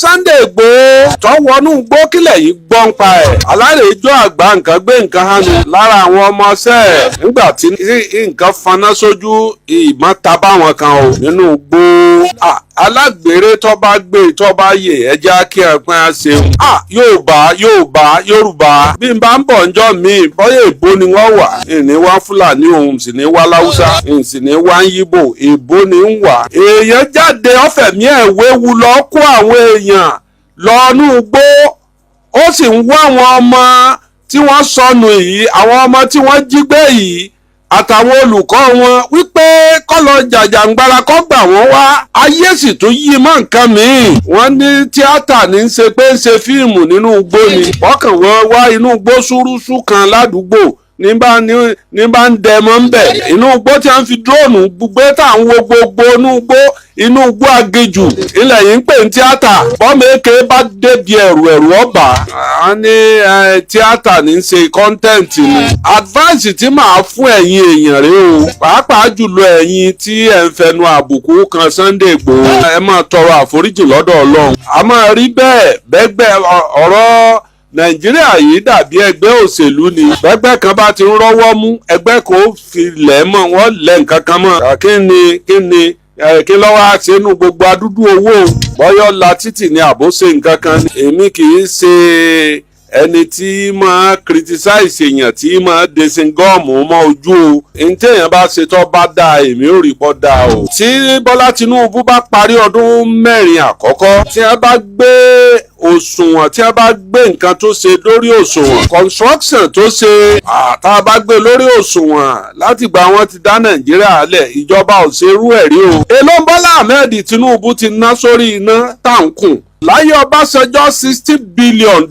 Sunday Igboho tó wọnú gbókìlẹ̀ yìí gbọ́n pa ẹ̀ alárèéjọ́ àgbà nǹkan gbé nǹkan hánu lára àwọn ọmọọṣẹ́ ẹ̀ nígbà tí nǹkan faná sójú ìmọ̀ ta báwọn kan o nínú gbó alágbèrè tó bá gbé tó bá yè ẹja kí ẹpin á ṣeun. Yorùbá bí n bá ń bọ̀ ǹjọ́ mi bọ́yá èbó ni wọ́n wà ìní wá Fúlàní òun sì ní wá Láwúsá sì ní wá Yíbò èbó ni ń wà. èèyàn jáde ọ̀fẹ̀mí ẹ̀ wéwu lọ kó àwọn èèyàn lọ́nú gbó ó sì ń wá àwọn ọmọ tí wọ́n sọnù yìí àwọn ọmọ tí wọ́n jí gbé yìí àtàwọn olùkọ́ wọn wípé kọ́lọ̀ jàjàǹgbara kọ́ gbà wọ́n wá ayé sì tún yí mọ́ nǹkan míì wọ́n ní tíátà ní í ṣe pé ń ṣe fíìmù nínú igbó ni wọ́kàn wọ́n wá inú igbó ṣúrúṣú kan ládùúgbò ní bá ń dẹmọ́ ń bẹ̀ inú igbó tí a ń fi dúróònù gbé tá à ń wo gbogbo inú igbó agejù ilẹ̀ yìí ń pè ní tíátà bọ́mọ èké bá débi ẹ̀rù ọ̀bà á ní tíátà ní í ṣe kọ́ńtẹ́ǹtì ni advice tí màá fún ẹ̀yin èèyàn rèé o pàápàá jùlọ ẹ̀yin tí ẹ̀ ń fẹnu àbùkù kan Sunday Igboho ẹ máa tọrọ àforíjì lọ́dọ̀ Ọlọ́run a máa rí bẹ́ẹ̀ bẹ́gbẹ́ ọ̀rọ̀ Nàìjíríà yìí dàbí ẹgbẹ́ òṣèlú ni ẹgbẹ́ kan bá ti ń rọ́wọ́ mú ẹgbẹ́ kan ó fi lẹ̀ mọ́ wọ́n lẹ̀ nǹkan kan mọ́ kí lọ́wọ́ á ṣe inú gbogbo adúdú owó bọ́yọ́ la títì ní àbóṣe nǹkan kan ni èmi kì í ṣe ẹni tí máa criticize èèyàn tí máa desin gọ́ọ̀mù mọ́ ojú o ntí èèyàn bá ṣe tó bá dáa èmi ò rí pọ́ dáa o. tí Bọ́lá Tinubu bá parí ọdún mẹ́rin àkọ́kọ́ tí wọ́n bá gbé òṣùwọ̀n tí a bá gbé nǹkan tó ṣe lórí òṣùwọ̀n construction tó ṣe tá a bá gbé lórí òṣùwọ̀n látìgbà wọn ti dá Nàìjíríà lẹ̀ ìjọba ò ṣerú ẹ̀ rí o. èló Bọ́lá Ahmed Tinubu ti ná sórí iná táǹkùn láyé Ọbásanjọ́ $60 billion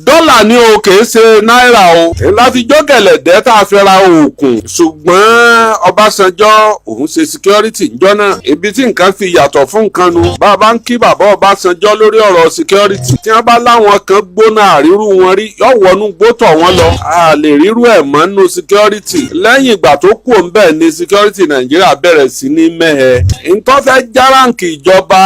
ní o kìí ṣe náírà o láfijọ́ gẹ̀lẹ̀dẹ́ tá a fi ra òògùn ṣùgbọ́n Ọbásanjọ́ òun ṣe security njọ́ náà ibi tí nǹkan fi yàtọ̀ fún nǹkan nu bàbá ń kí bàbá Ọbásanjọ́ lórí ọ̀rọ̀ security tí wọ́n bá láwọn kan gbóná àrírú wọn rí yóò wọnú gbótọ̀ wọn lọ a lè rírú ẹ̀ mọ́ nínú security lẹ́yìn ìgbà tó kù ń bẹ̀ ni security Nàìjíríà bẹ̀rẹ̀ sí ní mẹ́hẹ̀ ntọ́fẹ́ járáǹkì ìjọba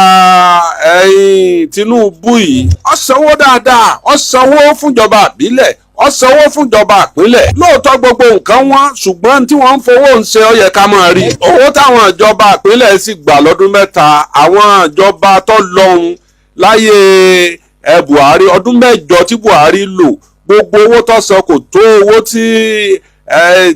Tinubu yìí ó sanwó dáadáa ó sanwó fúnjọba àbílẹ̀ ó sanwó fúnjọba àpínlẹ̀ lóòótọ́ gbogbo nǹkan wọn ṣùgbọ́n tí wọ́n ń fowó ń ṣe ó yẹ ká máa rí owó táwọn ìjọba àpínlẹ̀ sì gbà lọ́dún mẹ́ta àwọn ìjọba tó lọ́hùn láyé Buhari ọdún mẹ́jọ tí Buhari lò gbogbo owó tó san kò tó owó tí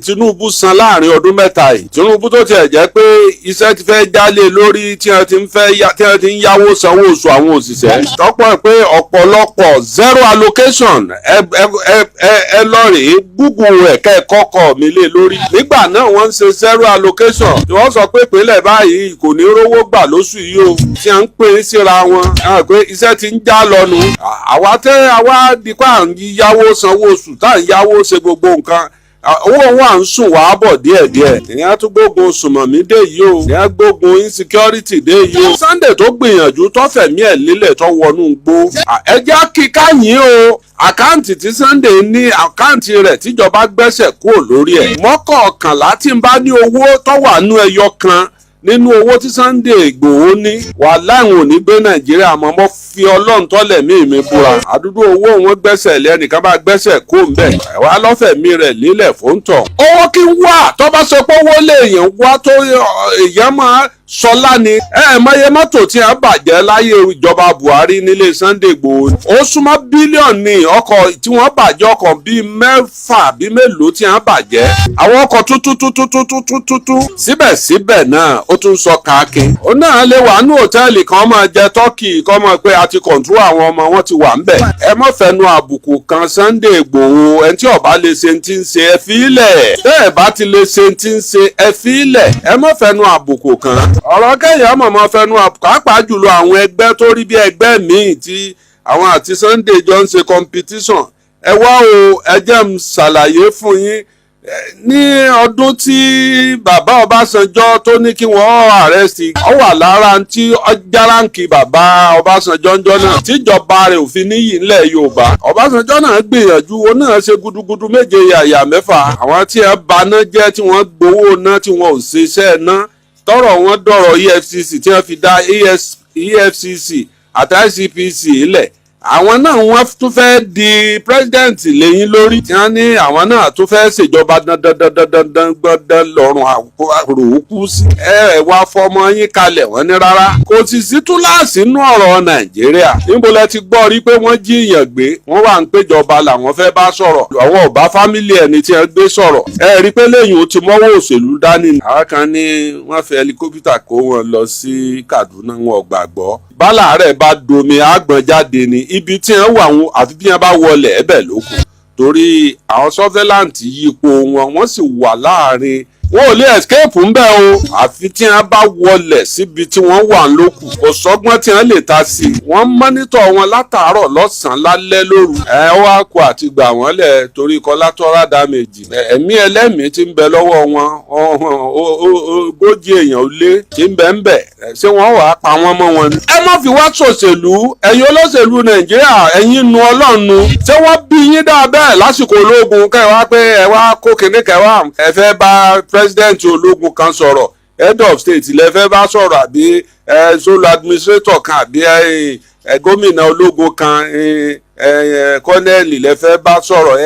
Tinubu san láàrin ọdún mẹ́ta yìí Tinubu tó tiẹ̀ jẹ́ pé iṣẹ́ ti fẹ́ jálé lórí tí wọ́n ti ń yáwó sanwó oṣù àwọn òṣìṣẹ́ tọ́pọ̀ pé ọ̀pọ̀lọpọ̀ zero allocation ẹ lọ rèé Google ẹ̀ kẹ́ẹ̀kọ́kọ́ mi lé lórí nígbà náà wọ́n ń ṣe zero allocation tí wọ́n sọ pé ìpínlẹ̀ báyìí kò ní rówó gbà lóṣù yìí o tí wọ́n ń pè é síra wọn pé iṣẹ́ ti ń já lọ́nu àwa dípà ń yáwó sanwó oṣù tá à ń yáwó ṣe gbogbo nǹkan owó wa ń sùn wá bọ̀ díẹ̀díẹ̀ ìyẹn tún gbógun sùmọ̀mí dé yìí o ìyẹn gbógun insecurity dé yìí o Sunday tó gbìyànjú tó fẹ̀mí ẹ̀ lílẹ̀ tó wọnú gbó ẹjẹ́ kíká yín o àkáǹtì tí Sunday ní àkáǹtì rẹ̀ tíjọba gbẹ́sẹ̀ kúrò lórí ẹ̀ mọ́kànlá tí ń bá ní owó tó wà nú ẹyọ kan nínú owó tí Sunday Igboho ní wàhálà àwọn ò ní gbé Nàìjíríà mọ́ mọ́ fi Ọlọ́run tọ́lẹ̀ mí búra àdúgbò owó wọn gbẹ́sẹ̀ lé ẹnìkan bá gbẹ́sẹ̀ kó ń bẹ̀ ẹ̀wá lọ́fẹ̀mí rẹ̀ lílẹ̀ fóńtọ̀. owó kí wà tó bá sọ pé owó lè yàn wá tó èèyàn máa sọlá ni mọye mọ́tò tí a bàjẹ́ láyé ìjọba Buhari nílé Sunday Igboho ó súnmọ́ bílíọ̀nù ní ọkọ̀ tí wọ́n bàjẹ́ ọkọ̀ bíi mẹ́fà bíi mélòó tí a bàjẹ́ àwọn ọkọ̀ tútútútútútútú síbẹ̀síbẹ̀ náà ó tún sọ káàkiri ó náà lè wà ní hòtẹ́ẹ̀lì kan máa jẹ tọ́kì kan máa pé a ti kọ̀ǹtúrò àwọn ọmọ wọn ti wà ńbẹ̀ ẹ má fẹnu àbùkù kan Sunday Igboho ẹni tí ó bá lè ṣe ti ń ṣe ẹ fi ilẹ̀ bẹ́ẹ̀ bá ti lè ṣe ti ń ṣe ẹ fi ilẹ̀ ẹ má fẹnu àbùkù kan ọ̀rọ̀ kẹ́yìn mọ̀mọ́ fẹnu pàápàá jùlọ àwọn ẹgbẹ́ tó rí bí ẹgbẹ́ míì tí àwọn àti Sunday jọ ń ṣe competition ẹ wá o ẹ jẹ́ n ṣàlàyé fún yín ní ọdún tí bàbá Ọbásanjọ́ tó ní kí wọ́n àrẹ́sì ọ wà lára tí járáǹkì bàbá Ọbásanjọ́ ńjọ́ náà tíjọba rẹ̀ ò fi níyì ńlẹ̀ Yorùbá Ọbásanjọ́ náà gbìyànjú ó náà ṣe gudugudu méje yàyà mẹ́fà àwọn tí ẹ baná jẹ́ tí wọ́n gbowó ná tí wọ́n ò ṣiṣẹ́ ná tọ́rọ̀ wọn dọ̀rọ̀ EFCC tí wọ́n fi dá EFCC àti ICPC ilẹ̀ àwọn náà wọ́n tún fẹ́ di president lẹ́yìn lórí tí wọ́n ní àwọn náà tún fẹ́ ṣèjọba dandan gbọ́dọ̀ lọ́rùn àròkú sí. ẹ wá fọmọ yín kalẹ̀ wọ́n ní rárá kò sì sí túláàsì nínú ọ̀rọ̀ Nàìjíríà. níbo lẹ ti gbọ́ rí pé wọ́n jíyàn gbé wọ́n wà ń péjọba làwọn fẹ́ bá sọ̀rọ̀ àwọn ò bá fámílì ẹni tí wọ́n gbé sọ̀rọ̀. ẹ rí i pé lẹ́yìn ó ti mọ́wọ́ òṣèlú dání. àwọn kan ní wọ́n fẹ́ helicopter kó wọn lọ sí Kaduna wọn ò gbàgbọ́. bálà rẹ̀ bá domi àgbọ̀n jáde ní ibi tí wọ́n wà wọn àfi bí wọ́n bá wọlé ẹ̀bẹ̀ lókun torí àwọn surveillance yípo wọ́n sì wà láàrin wọn ò lè escape ń bẹ̀ o àfi tí wọ́n bá wọlé síbi tí wọ́n wà lókun kò sọ́gbọ́n tí wọ́n lè ta sí i wọ́n mọ́nítọ̀ wọn látàárọ̀ lọ́sàn-án lálẹ́ lóru wá kó àti gbà wọ́n lẹ̀ torí collateral damage ẹ̀mí ẹlẹ́mìí tí ń bẹ lọ́wọ́ wọn ogójì èèyàn ó lé tí ń bẹ ń bẹ ṣé wọ́n wàá pa wọ́n mọ́ wọn ni. ẹ má fi wá ṣòṣèlú ẹ̀yin olóṣèlú Nàìjíríà ẹ̀yin nu Ọlọ́run ṣé wọ́n bí yín dáa bẹ́ẹ̀ lásìkò ológun kẹwàá pé ẹ wá kó kinní kẹwàá ẹ fẹ́ bá president ológun kan sọ̀rọ̀ head of state lẹ fẹ́ bá sọ̀rọ̀ àbí solo administrator kan àbí gómìnà ológun kan kọ́nẹ́ẹ̀lì lẹ fẹ́ bá sọ̀rọ̀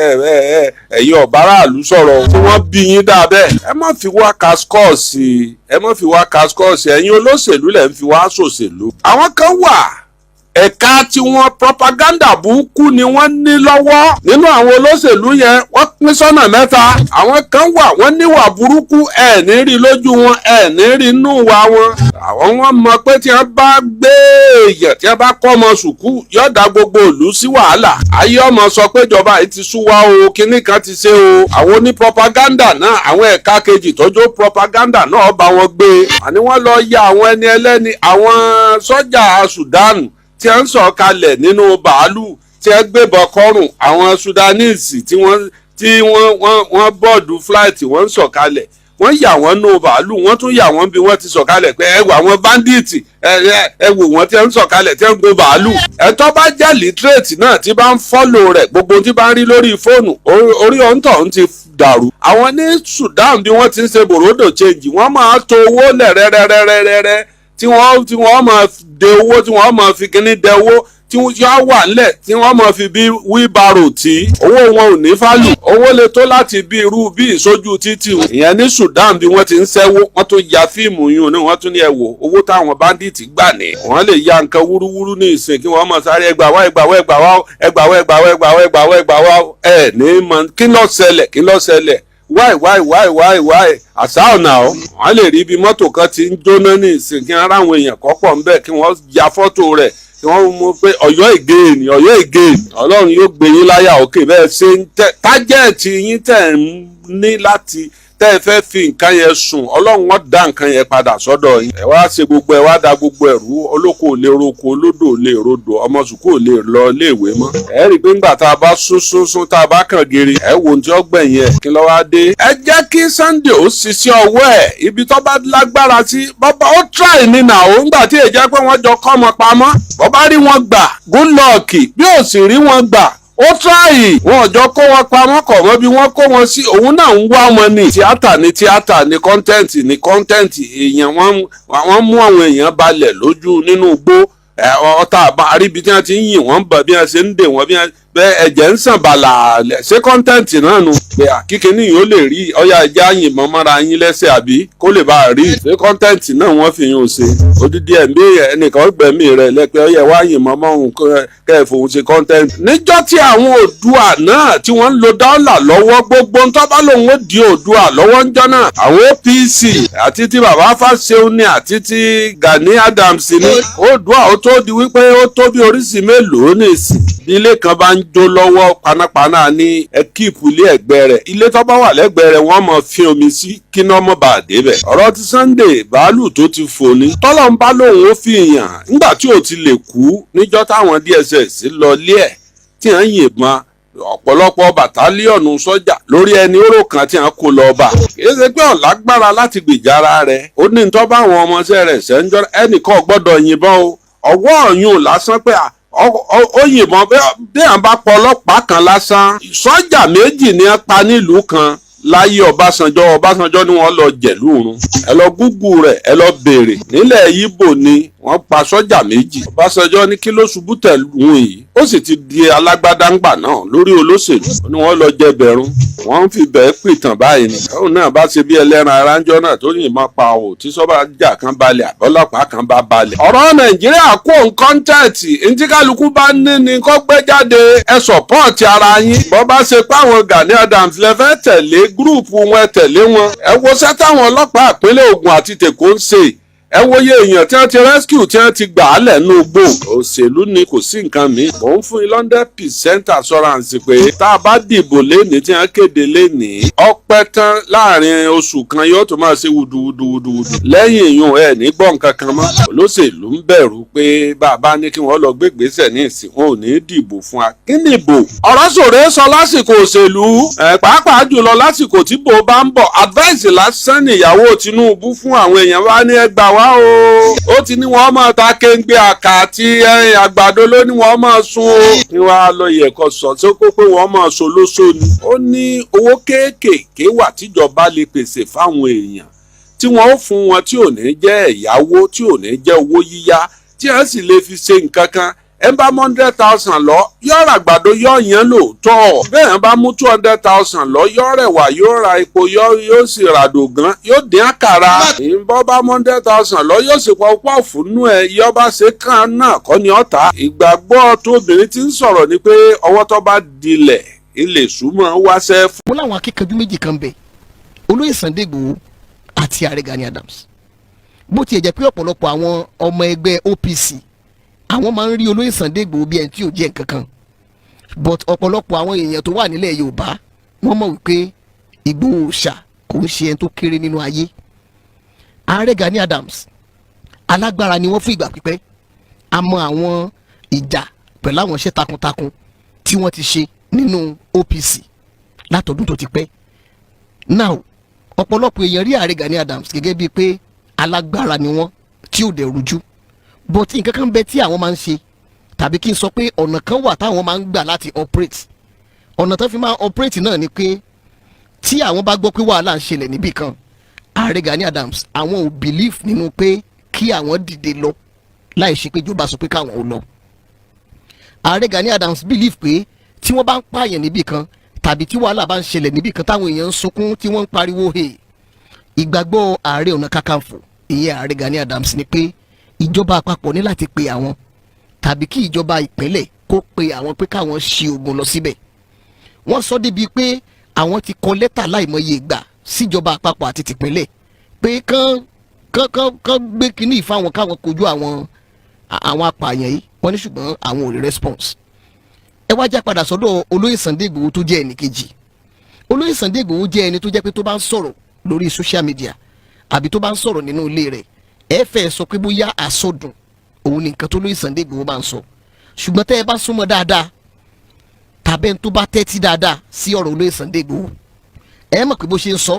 ẹ̀yin ọ̀báraàlú sọ̀rọ̀ tí wọ́n bí yín dáa bẹ́ẹ̀ ẹ má fi wá kaskọ́ọ̀sì ẹ̀yin olóṣèlú lẹ̀ ń fi wá ṣòṣèlú. àwọn kan wà ẹ̀ka tí wọ́n propaganda burúkú ni wọ́n ní lọ́wọ́ nínú àwọn olóṣèlú yẹn wọ́n pín sọ́nà mẹ́ta. àwọn kan wà wọ́n níwà burúkú ẹ̀ ní rí lójú wọn ẹ̀ ní rí inú wa wọn. àwọn wọn mọ̀ pé tí wọ́n bá gbé èèyàn tí wọ́n bá kọ́ ọmọ sùkú yóò dá gbogbo ìlú sí wàhálà. ayé ọmọ sọ pé ìjọba yìí ti sú wa o kinní kan ti ṣe o. àwọn oní propaganda náà àwọn ẹ̀ka kejì tọ́jú propaganda náà bá wọn gbé. àní wọ́n lọ ya àwọn ẹni ẹlẹ́ni àwọn sọ́jà Sudan tí wọ́n ń sọ̀ kalẹ̀ nínú bàálù tí wọ́n gbébọn kọ́rùn àwọn Sudanese tí wọ́n bọ́ọ̀dù flight wọ́n ń sọ̀ kalẹ̀ wọ́n yà wọ́n nínú bàálù wọ́n tún yà wọ́n bí wọ́n ti sọ̀ kalẹ̀ pé ẹ wò àwọn bandits ẹ wò wọ́n tí wọ́n ń sọ̀ kalẹ̀ tí wọ́n ń gbé bàálù. ẹ̀tọ́ bá jẹ́ literate náà tí bá ń fọ́lò rẹ̀ gbogbo tí bá ń rí lórí fóònù orí òǹtọ̀ ń ti dàrú. àwọn ní Sudan bí wọ́n ti ń ṣe bòròdò change wọ́n máa to owó lẹ̀ rẹ́rẹ́rẹ́rẹ́rẹ́ tí wọ́n máa de owó tí wọ́n máa fi kíní dẹ owó tí wọ́n wà nílẹ̀ tí wọ́n máa fi bí wheelbarrow tí owó wọn ò ní fálù owó lè tó láti bí irú bí ìsójú títì ìyẹn ní Sudan bí wọ́n ti ń ṣẹ́wó wọ́n tún ya fíìmù yún ní wọ́n tún ní ẹ̀wò owó táwọn bandits gbà ní. wọ́n lè ya nǹkan wúrúwúrú ní ìsìn kí wọ́n máa sáré ẹgbàwá ẹ̀ ní mọ kí ló ṣẹlẹ̀ why àṣà ọ̀nà ọ̀ wọ́n lè rí bí mọ́tò kan ti ń jóná ní ìsìn kí wọ́n ráwọn èèyàn kọ́pọ̀ ń bẹ̀ kí wọ́n ya fọ́tò rẹ̀ kí wọ́n mú pé Ọ̀yọ́ again Ọlọ́run yóò gbé yín láyà òkè bẹ́ẹ̀ ṣe ń tẹ́ tájẹ́ẹ̀tì yín tẹ̀ ń ní láti tẹ́ ẹ fẹ́ fi nǹkan yẹn sùn Ọlọ́run wọn dá nǹkan yẹn padà sọ́dọ̀ yín ẹ wá ṣe gbogbo ẹ wá da gbogbo ẹ̀rú olóko ò lè roko olódò ò lè rodò ọmọ sùkú ò lè lọ iléèwé mọ́ ẹ rí i pé ńgbà tá a bá sún tá a bá kàn gírí ẹ wo ohun tí ó gbẹ̀yìn ẹ̀ kí ló wá dé. ẹ jẹ́ kí Sunday ó ṣiṣẹ́ ọwọ́ ẹ̀ ibi tó bá lágbára sí bàbá ó try ní nà ó ńgbà tí èjẹ́ pé wọ́n jọ kọ́ ọmọ pamọ́ bọ́bá rí wọn gbà good luck bí ò sì rí wọn gbà ó tráyì wọn ọjọ́ kó wọn pamọ́ kọ̀ mọ́ bí wọ́n kó wọn sí òun náà ń wá wọn ní tíátà ní kọ́ńtẹ́ǹtì èèyàn wọ́n mú àwọn èèyàn balẹ̀ lójú nínú igbó ọ̀tá àríbi tí wọ́n ti ń yìn wọ́n bọ̀ bí wọ́n ṣe ń dè wọ́n bí wọ́n ẹ̀jẹ̀ ń sàn bàlà ṣé kọ́ńtẹ́ǹtì náà nu pé kíkiní yìí ó lè rí ọ̀yà ẹja yìnbọn mọ́ra yín lẹ́sẹ̀ àbí kó lè bá a rí ṣé kọ́ńtẹ́ǹtì náà wọ́n fi yún un ṣe odidi ẹ̀mí ẹnìkan gbẹ̀mí rẹ̀ lẹ́pẹ́ ọ̀yà wá yìnbọn mọ́hún kẹ́ẹ̀fọ́ ṣe kọ́ńtẹ́ǹtì. níjọ́ tí àwọn Oòduà náà tí wọ́n ń lo dọ́là lọ́wọ́ gbogbo ń tọ́ba lòun ó di Oòduà lọ́wọ́ ńjọ́ náà àwọn OPC àti ti bàbá Fáṣẹ̀hùnì àti ti Gani Adams ní Oòduà ó tó di wípé ó tó bí oríṣi mélòó nìsín ilé kan bá ń jó lọ́wọ́ panápaná ní ẹkíìpù ilé ẹ̀gbẹ́ rẹ̀ ilé tó bá wà lẹ́gbẹ̀ẹ́ rẹ̀ wọ́n mọ̀ fi omi sí kí náà mọ̀ bá débẹ̀. ọ̀rọ̀ ti Sunday bàálù tó ti fò ní tọ́lọ̀ ń bá lóun ó fi yàn nígbà tí ò ti lè kú níjọ́ táwọn DSS lọ lé ẹ̀ tí wọ́n yìnbọn ọ̀pọ̀lọpọ̀ bàtálíọ̀nù sọ́jà lórí ẹni oró kan tí wọ́n kó lọ bá. kìí ṣe pé ọ̀lágbára láti gbèjára rẹ̀ ó ní tọ́ bá àwọn ọmọọṣẹ́ rẹ̀ ṣẹ́ńjọ́ ẹnìkan gbọ́dọ̀ yìnbọn o ọwọ́ ọ̀yún lásán pé ó yìnbọn bí à ń bá pọ ọlọ́pàá kan lásán sọ́jà méjì ni wọ́n pa nílùú kan láyé Ọbásanjọ́ ni wọ́n lọ jẹ̀lú òrun ẹ lọ gúgù rẹ̀ ẹ lọ béèrè nílẹ̀ Ìgbò ni wọ́n pa sọ́jà méjì Ọbásanjọ́ ní kí ló ṣubú tẹ̀lùn yìí ó sì ti di alágbádáǹgbà náà lórí olóṣèlú ni wọ́n lọ jẹ bẹ̀rún wọ́n ń fi bẹ́ẹ̀ pìtàn báyìí ni òun náà bá ṣe bí ẹlẹ́ran aránjọ́ náà tó yìnbọn pa ò tí sọ́jà kan balẹ̀ àbọ́lọ́pàá kan bá balẹ̀. ọ̀rọ̀ Nàìjíríà kó kọ́ńtẹ́ẹ̀tì ntí kálukú bá ní ni kó gbé jáde ẹ sọ̀pọ́ọ̀tì ara yín bọ́ bá ṣe pé àwọn Gani Adams lè fẹ́ tẹ̀lé gúrùpù wọn tẹ̀lé wọn ẹ wo sẹ́tàwọn ọlọ́pàá ìpínlẹ̀ Ògùn àti tèkó ń ṣe ẹ wòye èèyàn tí wọ́n ti rescue tí wọ́n ti gbà á lẹ́nu gbò òṣèlú ni kò sí nǹkan mi mò ń fún 100% assurance pé tá a bá dìbò lénìí tí wọ́n kéde lénìí ọpẹ́ tán láàrin oṣù kan yóò tó máa ṣe wùdùwùdùwùdù lẹ́yìn èèyàn ẹ̀ ní gbọ́ nǹkan kan mọ́ olóṣèlú ń bẹ̀rù pé bàbá ní kí wọ́n lọ gbégbèsè ní ìsìn wọn ò ní dìbò fún wa kí ni ìbò ọ̀rọ̀ sòrè sọ lásìkò òṣèlú pàápàá jùlọ lásìkò tí bò bá ń bọ̀ advice lásán nìyàwó Tinubu fún àwọn èèyàn wa ní ẹgbàá ó ti ní wọ́n máa ta kéńgbé àkà àti àgbàdo ló ní wọ́n máa sun o ní wàá lọ yẹ̀kọ́ sọ tí ó kó pé wọ́n máa so lóṣó ni ó ní owó kéékèèké wà tíjọba lè pèsè fáwọn èèyàn tí wọ́n ó fún wọn tí ò ní jẹ́ ẹ̀yáwó tí ò ní jẹ́ owó yíyá tí wọ́n sì lè fi ṣe nǹkan kan ẹ bá mú 100,000 lọ yóò ra àgbàdo yóò yẹn lóòótọ́ bẹ́ẹ̀ bá mú 200,000 lọ yóò rẹwà yóò ra epo yóò sì ra dògán yóò dín àkàrà ìbọn bá mú 100,000 lọ yóò sì pọ̀ fúnnú ẹ yóò bá ṣe kàn náà kọ́ ni ọ̀tá ìgbàgbọ́ tóbìnrin ti ń sọ̀rọ̀ ni pé ọwọ́ tó bá dilẹ̀ ilé ìsúnmọ́ wáṣẹ́ fún. mo láwọn akíkanjú méjì kan bẹ olóyè Sunday Igboho àti ààrẹ Gani Adams bó tiẹ̀ jẹ́ pé ọ̀pọ̀lọpọ̀ àwọn ọmọ ẹgbẹ́ OPC àwọn máa ń rí olóyè Sunday Igboho bí ẹni tí ò jẹ́ nǹkan kan but ọ̀pọ̀lọpọ̀ àwọn èèyàn tó wà nílẹ̀ Yorùbá wọ́n mọ̀ wípé Igboho ṣà kò ń ṣe ẹni tó kéré nínú ayé ààrẹ Gani Adams alágbára ni wọ́n fún ìgbà pípẹ́ àmọ́ àwọn ìjà pẹ̀lú àwọn iṣẹ́ takuntakun tí wọ́n ti ṣe nínú OPC látọdún tó ti pẹ́ now ọ̀pọ̀lọpọ̀ èèyàn rí ààrẹ Gani Adams gẹ́gẹ́ bíi pé alágbára ni wọ́n tí ò dẹ̀ rújú but nǹkan kan bẹ tí àwọn máa ń ṣe tàbí kí n sọ pé ọ̀nà kan wà táwọn máa ń gbà láti operate ọ̀nà tó fi máa operate náà ni pé tí àwọn bá gbọ́ pé wàhálà ń ṣẹlẹ̀ níbì kan ààrẹ Gani Adams àwọn ò believe nínú pé kí àwọn dìde lọ láì ṣe pé ìjọba sọ pé káwọn ò lọ ààrẹ Gani Adams believe pé tí wọ́n bá ń pààyàn níbì kan tàbí tí wàhálà bá ń ṣẹlẹ̀ níbì kan táwọn èèyàn ń sunkún tí wọ́n ń pariwo he ìgbàgbọ́ ààrẹ ọ̀nà kakanfò ìyẹn ààrẹ Gani Adams ni pé ìjọba àpapọ̀ ní láti pe àwọn tàbí kí ìjọba ìpínlẹ̀ kó pe àwọn pé káwọn ṣe ogun lọ síbẹ̀ wọ́n sọ débi pé àwọn ti kọ lẹ́tà láìmọye ìgbà síjọba àpapọ̀ àti tìpínlẹ̀ pé kán gbé kínní ìfáwọn káwọn kojú àwọn apààyàn yìí wọ́n ní ṣùgbọ́n àwọn ò rí response. ẹ wá já padà sọ́dọ̀ olóyè Sunday Igboho tó jẹ́ ẹnì kejì olóyè Sunday Igboho jẹ́ ẹni tó jẹ́ pé tó bá ń sọ̀rọ̀ lórí social media àbí tó bá ń sọ̀rọ̀ nínú ilé rẹ̀ ẹ fẹ́ sọ pé bóyá àsọdùn òun ni nǹkan tó lóyè Sunday Igboho máa ń sọ ṣùgbọ́n tẹ́ ẹ bá súnmọ́ dáadáa tàbẹ́ tó bá tẹ́tí dáadáa sí ọ̀rọ̀ olóyè Sunday Igboho ẹ mọ̀ pé bó ṣe ń sọ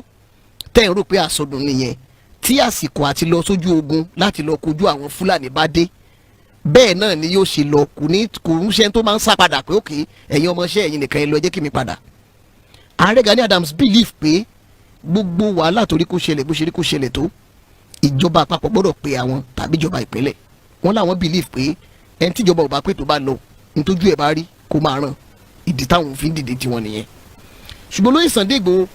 tẹ́ ẹ rò pé àsọdùn nìyẹn tí àsìkò àti lọ sójú ogun láti lọ kojú àwọn Fúlàní bá dé bẹ́ẹ̀ náà ni yóò ṣe lọ kò ń ṣe tó máa ń sá padà pé òkè ẹ̀yin ọmọọṣẹ́ ẹ̀yin nìkan ẹ lọ jẹ́ kí mi padà. ààrẹ Gani Adams believe pé gbogbo wàhálà torí kó ṣẹlẹ̀ bó ṣe rí kó ṣẹlẹ̀ tó ìjọba àpapọ̀ gbọ́dọ̀ pe àwọn tàbí ìjọba ìpínlẹ̀ wọ́n láwọn believe pé ẹni tíjọba ò bá pè tó bá lọ nítójú ẹ̀ bá rí kó máa ràn ìdí táwọn fi ń dìde tiwọn nìyẹn. ṣùgbọ́n lóyè Sunday Igboho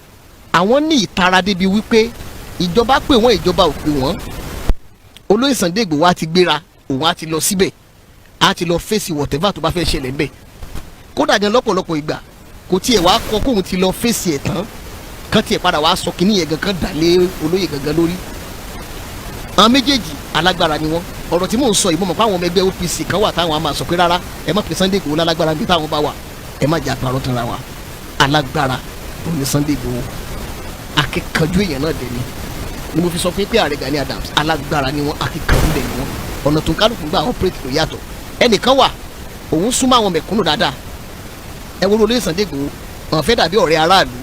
àwọn ní ìtara débi wípé ìjọba pè wọ́n ìjọba ò pè wọ́n olóyè Sunday Igboho á ti gbéra òun á ti lọ síbẹ̀ á ti lọ fèsì whatever tó bá fẹ́ ṣẹlẹ̀ ńbẹ̀ kódà gan lọ́pọ̀lọpọ̀ ìgbà kò tiẹ̀ wá kọ kóun ti lọ fèsì ẹ̀ tán kán tiẹ̀ padà wá sọ kínní yẹn gangan dàlé olóyè gangan lórí. àwọn méjèèjì alágbára ni wọ́n ọ̀rọ̀ tí mò ń sọ yìí mo mọ̀ pé àwọn ọmọ ẹgbẹ́ OPC kan wà táwọn á máa sọ pé rárá ẹ má pè Sunday Igboho lálágbára níbi táwọn bá wà ẹ má jẹ́ àpárọ̀ tán ra wa alágbára tó ní Sunday Igboho akíkanjú èèyàn náà dẹ̀ ni mo fi sọ pé ààrẹ Gani Adams alágbára ni wọ́n akíkanjú dẹ̀ ni wọ́n ọ̀nà tó ń kálukú gbà operate ló yàtọ̀ ẹnìkan wà òun súnmọ́ àwọn mẹ̀kúnnù dáadáa ẹ wo olóyè Sunday Igboho wọn fẹ́ dàbí ọ̀rẹ́ aráàlú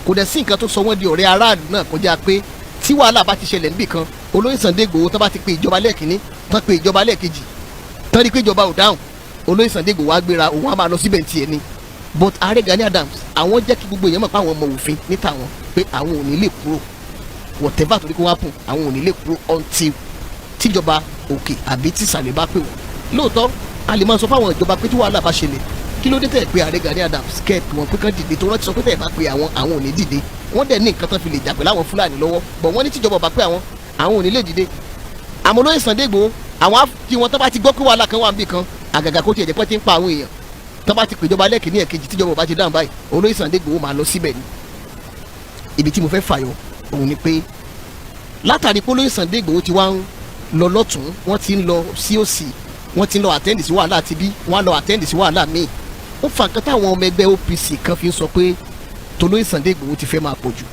kò dẹ̀ sí nǹkan tó sọ wọ́n di ọ̀rẹ́ aráàlú náà kọjá pé tí wàhálà bá ti ṣẹlẹ̀ níbì kan olóyè Sunday Igboho tó bá ti pe ìjọba lẹ́ẹ̀kínní tán pe ìjọba lẹ́ẹ̀kejì tán rí pé ìjọba ò dáhùn olóyè Sunday Igboho wá gbéra òun á máa lọ síbẹ̀ ní tiẹ̀ ni but ààrẹ Gani Adams àwọn jẹ́ kí gbogbo èèyàn mọ̀ pé àwọn ọmọ òfin níta wọn pé àwọn ò ní lè kúrò whatever torí kó wá pùn àwọn ò ní lè kúrò until tíjọba òkè àbí tìsàlẹ̀ bá pè wọ́n. Lóòótọ́ a lè máa sọ fáwọn ìjọba pé tí wàhálà bá ṣẹlẹ̀ kí ló dé tẹ̀ pé ààrẹ Gani Adams kẹ́ẹ̀pì wọn pé kán dìde tó rántí sọ pé tẹ̀ bá pe àwọn ò ní dìde wọ́n dẹ̀ ní nǹkan tán fi lè jà pẹ̀lú àwọn Fúlàní lọ́wọ́ bọ̀ wọ́n ní tíjọba bá pé àwọn ò ní lè dìde. àmọ́ olóyè Sunday Igboho àwọn á fi wọn tán bá ti gbọ́ pé wàhálà kan wà níbì kan àgàgà kó tiẹ̀ jẹ́ pé ti ń pa àwọn èèyàn tán bá ti pèjọba lẹ́ẹ̀kínní ẹ̀kejì tíjọba bá ti dáhùn báyìí olóyè Sunday Igboho máa lọ síbẹ̀ ni. ibi tí mo fẹ́ fàyọ òun ni pé látàrí pé olóyè Sunday Igboho ti wá ń lọ lọ́tún wọ́n ti ń lọ sí òsì wọ́n ti ń lọ àtẹ́ǹdì sí wàhálà àti bí wọ́n á lọ àtẹ́ǹdì sí wàhálà míì ó fa nǹkan táwọn ọmọ ẹgbẹ́ OPC kan fi ń sọ pé tolóyè Sunday Igboho ti fẹ́ máa pọ̀ jù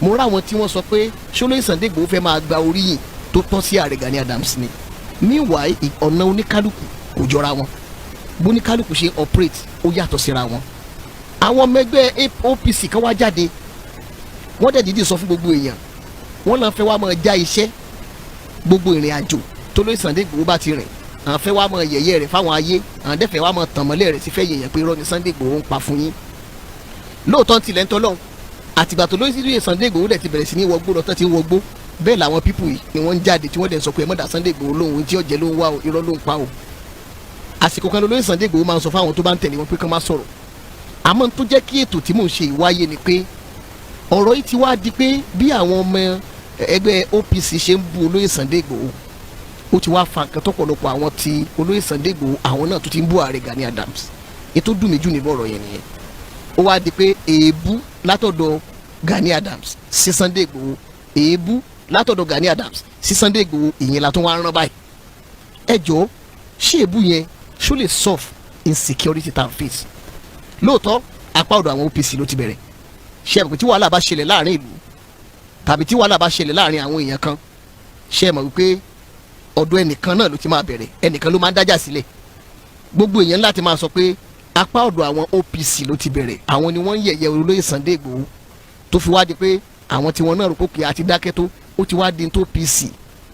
mo rá wọn tí wọ́n sọ pé ṣolóyè Sunday Igboho fẹ́ máa gba oríyìn tó tọ́ sí ààrẹ Gani Adams ni meanwhile ọ̀nà oníkálukú kò jọra wọn bóníkálukú ṣe operate ó yàtọ̀ síra wọn. àwọn ọmọ ẹgbẹ́ OPC kan wá jáde wọ́n dẹ̀ dídì sọ fún gbogbo èèyàn wọ́n náà fẹ́ wá máa já iṣẹ́ gbogbo ìrìn àjò tolóyè Sunday Igboho bá ti rìn àwọn fẹ́ wá máa yẹ̀yẹ́ rẹ̀ fáwọn ayé àwọn dẹ́fẹ̀ wá máa tàn mọ́lẹ̀ rẹ̀ sí fẹ́ yẹ̀yẹ́ pé irọ́ ni Sunday Igboho ń pa fún yín. lóòótọ́ tilẹ̀ ń tọ́lọ́hún àtìgbà tó lóyè Sunday Igboho dẹ̀ ti bẹ̀rẹ̀ sí ní wọgbó lọ́tọ́ ti ń wọgbó bẹ́ẹ̀ làwọn pípù yìí ni wọ́n ń jáde tí wọ́n dẹ̀ sọ pé ẹ mọ̀dà Sunday Igboho lóhun tí ọ̀jẹ̀ ló ń wá o irọ́ ló ń pa o. àsìkò kan lóyè Sunday Igboho máa ń sọ fáwọn tó bá ń tẹ̀lé wọn pé kán má sọ̀rọ̀ àmọ́ tó jẹ́ kí ètò tí mò ń ṣe ìwáyé ni pé ọ̀rọ̀ yìí ti wá di pé bí àwọn ọmọ ẹgbẹ́ OPC ṣe ń bu olóyè Sunday Igboho ó ti wá fa nǹkan tọ́pọ̀lọpọ̀ àwọn tí olóyè Sunday Igboho àwọn náà tó ti ń bú ààrẹ Gani Adams ètò dùn mí jù níbọ̀ ọ̀rọ̀ yẹn nìyẹn ó wá di pé èébú látọ̀dọ̀ Gani Adams sí Sunday Igboho èébú látọ̀dọ̀ Gani Adams sí Sunday Igboho ìyẹn la tó wá rán báyìí ẹ jọ̀ọ́ ṣé èébú yẹn ṣó lè solve insecurity tá à ń face lóòótọ́ apá ọ̀dọ̀ àwọn OPC ló ti bẹ̀rẹ̀ ṣé ẹ mọ̀ pé tí wàhálà bá ṣẹlẹ̀ láàrin ìlú tàbí tí wàhálà bá ṣẹlẹ̀ láàrin àwọn èèyàn kan ṣé ẹ mọ̀ wípé ọ̀dọ̀ ẹnìkan náà ló ti máa bẹ̀rẹ̀ ẹnìkan ló máa ń dájà sílẹ̀ gbogbo èèyàn láti máa sọ pé apá ọ̀dọ̀ àwọn OPC ló ti bẹ̀rẹ̀ àwọn ni wọ́n ń yẹ̀yẹ́ olóyè Sunday Igboho tó fi wá di pé àwọn tí wọ́n náà rò pé àti dákẹ́ tó ó ti wá di tó OPC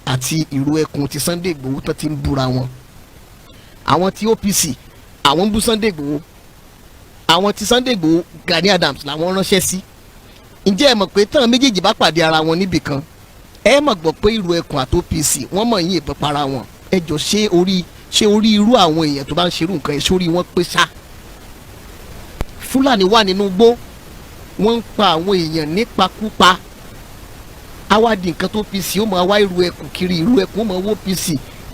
àti ìró ẹkùn ti Sunday Igboho tó ti ń búra wọn àwọn tí OPC àwọn ń bú Sunday Igboho àwọn tí Sunday Igboho Gani Adams làwọn ránṣẹ́ sí ǹjẹ́ ẹ mọ̀ pé tán méjèèjì bá pàdé ara wọn níbì kan ẹ mọ̀ gbọ́ pé ìró ẹkùn àti OPC wọ́n mọ̀ yín ìbọn para wọn ẹ jọ ṣé orí irú àwọn èèyàn tó bá ń ṣerú nǹkan ẹ̀ sórí wọn pé ṣá Fúlàní wà nínú igbó wọ́n ń pa àwọn èèyàn nípakúpa awádìí nǹkan tó OPC ó máa wá ìró ẹkùn kiri ìró ẹkùn ó máa wó OPC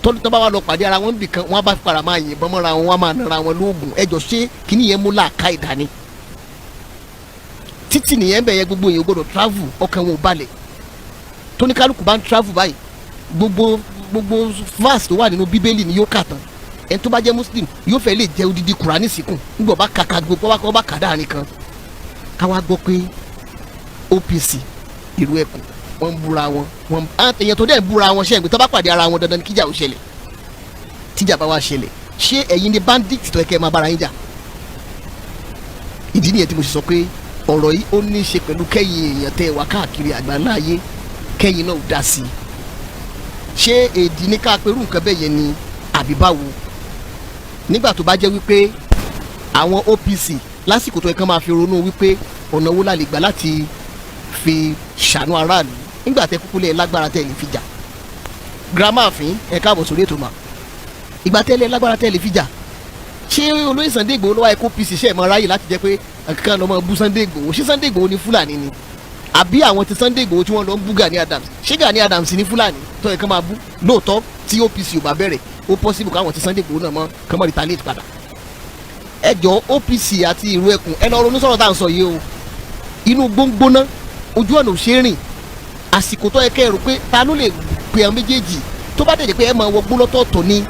tọ́lú tó bá wà lọ pàdé ara wọn níbì kan wọ́n bá para máa yìnbọn mọ́ra wọn wọ́n máa nara wọn lóògùn ẹ jọ ṣé kíní yẹn mú làákà ìdání títì nìyẹn bẹ̀ yẹn gbogbo èèyàn gbọdọ̀ travel ọkàn wọn ò balẹ̀ tóníkálùkù bá ń travel báyìí gbogbo verse tó wà nínú bíbélì ni yóò kà tán ẹni tó bá jẹ́ muslim yóò fẹ́ lè jẹ́ odidi Kùránì síkùn nígbà bá kàkà gbogbo bá kà dáa nìkan káwá gbọ́ pé OPC ìró ẹkùn wọ́n ń búra wọn èèyàn tó dẹ̀ ń búra wọn ṣẹ́yìn pé tó bá pàdé ara wọn dandan ní kíjà ó ṣẹlẹ̀ tíjà bá wá ṣẹlẹ̀ ṣé ẹ̀yin ni bandit tó yẹ kẹ́ ẹ máa bára yín jà ìdí nìyẹn tí mo ṣe sọ pé ọ̀rọ̀ yìí ó ní í ṣe pẹ̀lú kẹ́yìn èèyàn tẹ́ wá káàkiri àgbáńlá ayé kẹ́yìn náà ó dá sí i ṣé èdè ní ká perú nǹkan bẹ́ẹ̀ yẹn ni àbí báwo nígbà tó bá jẹ́ wípé àwọn OPC lásìkò tó yẹ kán máa fi ronú wípé ọ̀nà wo la lè gbà láti fi ṣàánú aráàlú nígbà tẹ́ kúkú lẹ̀ lágbára tẹ́ lè fi jà girama àfin ẹ káàbọ̀ sórí ètò mà ìgbà tẹ́lẹ̀ lágbára tẹ́ lè fi jà ṣé olóyè Sunday Igboho ló wáyé kó OPC ṣe é mọ ráyè láti jẹ́ pé kankan lọ́mọ bú Sunday Igboho ṣé Sunday Igboho ni Fúlàní ni àbí àwọn ti Sunday Igboho tí wọ́n lọ ń bú Gani Adams ṣé Gani Adams ní Fúlàní tó yẹ kán máa bú lóòótọ́ tí OPC ò bá bẹ̀rẹ̀ ó possible káwọn ti Sunday Igboho náà mọ́ kán mọ́ retaliate padà ẹ jọ OPC àti ìró ẹkùn ẹ lọ ronú sọ̀rọ̀ tá à ń sọ yìí o inú gbóngbóná ojú ọ̀nà ò ṣe é rìn àsìkò tó yẹ kẹ́ ẹ rò pé ta ló lè pe àwọn méjèèjì tó bá dẹ̀ jẹ́ pé ẹ máa wọgbó lọ́tọ̀ọ̀tọ̀ ni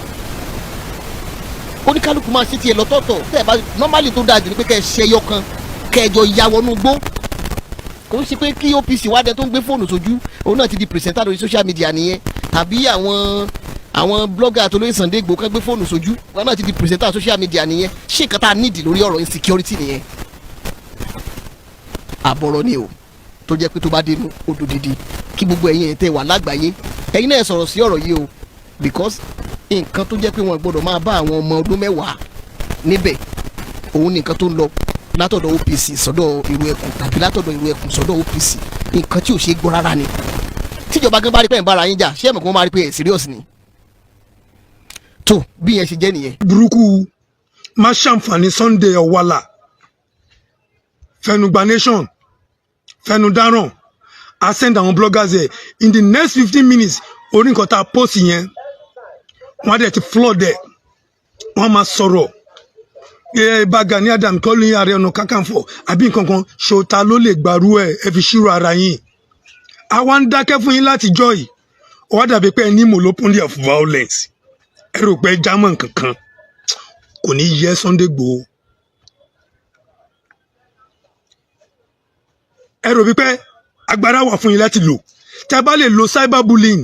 oníkálukú máa ṣe tiẹ̀ lọ́tọ̀ọ̀tọ̀ tẹ́ ẹ bá normally tó dáa jù ní pé kẹ́ ẹ ṣe ẹyọ kan kẹ́ ẹ jọ ya wọnú gbó kò ń ṣe pé kí OPC wá dẹ tó ń gbé fóònù sójú òun náà ti di pìrìsẹ́ńtà lórí social media nìyẹn tàbí àwọn blogger tó lóye Sunday Igboho kan gbé fóònù sójú wọn náà ti di pìrìsẹ́ńtà social media nìyẹn ṣé nǹkan tá a nídìí lórí ọ̀rọ̀ insecurity nìyẹn àbọ̀rọ̀ ni o tó jẹ́ pé tó bá dénú odò dídí kí gbogbo ẹ̀yin ẹ̀ tẹ́ wà lágbàáyé ẹ̀yin náà sọ̀rọ̀ sí ọ̀rọ̀ yìí o because nǹkan tó jẹ́ pé wọ́n gbọ́dọ̀ máa bá àwọn ọmọ ọdún 10 níbẹ̀ òun ni nǹkan tó ń lọ látọ̀dọ̀ OPC sọ́dọ̀ irú ẹkùn tàbí látọ̀dọ̀ irú ẹkùn sọ́dọ̀ OPC nǹkan tí ò ṣe é gbọ́ rárá ni tíjọba gan bá rí pé ń bára yín jà ṣé ẹ̀mọ̀ kí wọ́n máa rí pé ẹ̀ serious ni tó bí yẹn ṣe jẹ́ nìyẹn. burúkú má ṣàǹfààní Sunday Ọ̀wàlà Fẹnugba Nation Fẹnudáràn I send àwọn bloggers here in the next 15 minutes orí nǹkan tá a post yẹn wọ́n á dẹ̀ ti flood ẹ̀ wọ́n á máa sọ̀rọ̀ Ìbà Gani Adams kọ́ ní Ààrẹ Ọ̀nà Kakanfò àbí nǹkan kan ṣòta ló lè gbàrú ẹ̀ ẹ fi ṣírò ara yín àwa ń dákẹ́ fún yín láti jọ́ yìí ó wá dàbí pé ẹ ní monopoly of violence ẹ rò pé german kankan kò ní yẹ Sunday Igboho ẹ rò wípé agbára wà fún yín láti lò tẹ́ bá lè lo cyberbullying